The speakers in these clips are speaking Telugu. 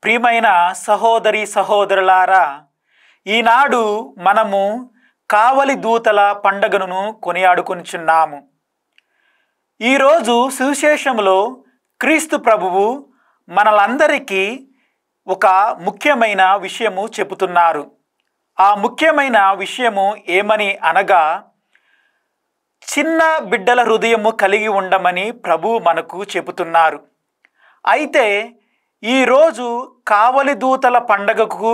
ప్రియమైన సహోదరి సహోదరులారా, ఈనాడు మనము కావలి దూతల పండగను కొనియాడుకొనుచున్నాము. ఈరోజు సువిశేషములో క్రీస్తు ప్రభువు మనలందరికీ ఒక ముఖ్యమైన విషయము చెబుతున్నారు. ఆ ముఖ్యమైన విషయము ఏమని అనగా, చిన్న బిడ్డల హృదయము కలిగి ఉండమని ప్రభువు మనకు చెబుతున్నారు. అయితే ఈరోజు కావలి దూతల పండగకు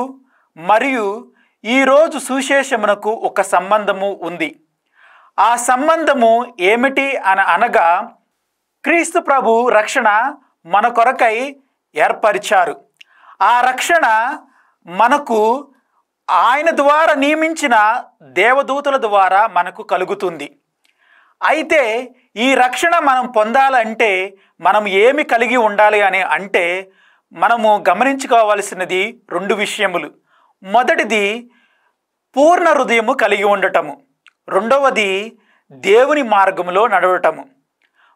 మరియు ఈరోజు సువిశేషమునకు ఒక సంబంధము ఉంది. ఆ సంబంధము ఏమిటి అనగా, క్రీస్తు ప్రభు రక్షణ మన కొరకై ఏర్పరిచారు. ఆ రక్షణ మనకు ఆయన ద్వారా నియమించిన దేవదూతల ద్వారా మనకు కలుగుతుంది. అయితే ఈ రక్షణ మనం పొందాలంటే మనం ఏమి కలిగి ఉండాలి అని అంటే, మనము గమనించుకోవాల్సినది 2 విషయములు. మొదటిది పూర్ణ హృదయము కలిగి ఉండటము, రెండవది దేవుని మార్గములో నడవటము.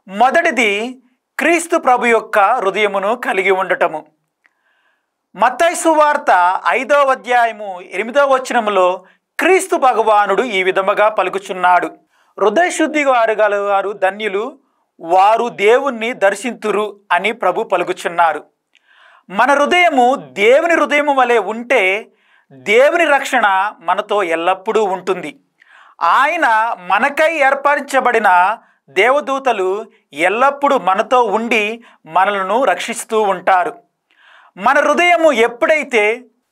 మొదటిది క్రీస్తు ప్రభు యొక్క హృదయమును కలిగి ఉండటము. మత్తయి సువార్త 5వ అధ్యాయము 8వ వచనములో క్రీస్తు భగవానుడు ఈ విధముగా పలుకుచున్నాడు: హృదయశుద్ధి వారు ధన్యులు, వారు దేవుణ్ణి దర్శింతురు అని ప్రభు పలుకుచున్నారు. మన హృదయము దేవుని హృదయము వలె ఉంటే దేవుని రక్షణ మనతో ఎల్లప్పుడూ ఉంటుంది. ఆయన మనకై ఏర్పరచబడిన దేవదూతలు ఎల్లప్పుడూ మనతో ఉండి మనలను రక్షిస్తూ ఉంటారు. మన హృదయము ఎప్పుడైతే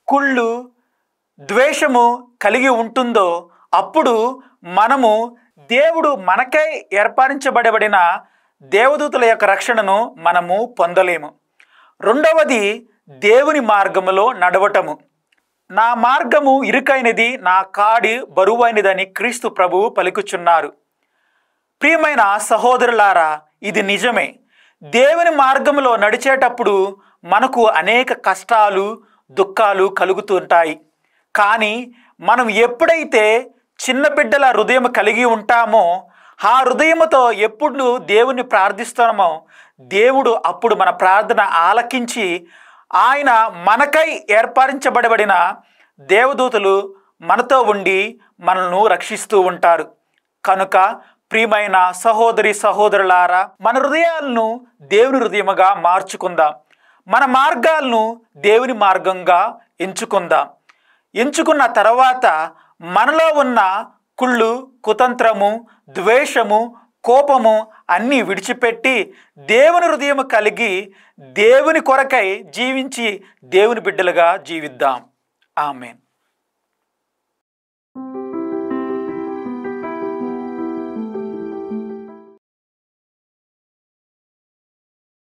కుళ్ళు, ద్వేషము కలిగి ఉంటుందో అప్పుడు మనము దేవుడు మనకై ఏర్పరచబడిన దేవదూతల యొక్క రక్షణను మనము పొందలేము. రెండవది దేవుని మార్గములో నడవటము. నా మార్గము ఇరుకైనది, నా కాడి బరువైనదని క్రీస్తు ప్రభువు పలుకుచున్నారు. ప్రియమైన సహోదరులారా, ఇది నిజమే. దేవుని మార్గములో నడిచేటప్పుడు మనకు అనేక కష్టాలు, దుఃఖాలు కలుగుతుంటాయి. కానీ మనం ఎప్పుడైతే చిన్న బిడ్డల హృదయం కలిగి ఉంటామో, ఆ హృదయముతో ఎప్పుడు దేవుణ్ణి ప్రార్థిస్తామో దేవుడు అప్పుడు మన ప్రార్థన ఆలకించి ఆయన మనకై ఏర్పరచబడిన దేవదూతలు మనతో ఉండి మనల్ని రక్షిస్తూ ఉంటారు. కనుక ప్రియమైన సహోదరి సహోదరులారా, మన హృదయాలను దేవుని హృదయముగా మార్చుకుందాం. మన మార్గాలను దేవుని మార్గంగా ఎంచుకుందాం. ఎంచుకున్న తర్వాత మనలో ఉన్న కుళ్ళు, కుతంత్రము, ద్వేషము, కోపము అన్నీ విడిచిపెట్టి దేవుని హృదయం కలిగి దేవుని కొరకై జీవించి దేవుని బిడ్డలుగా జీవిద్దాం. ఆమేన్.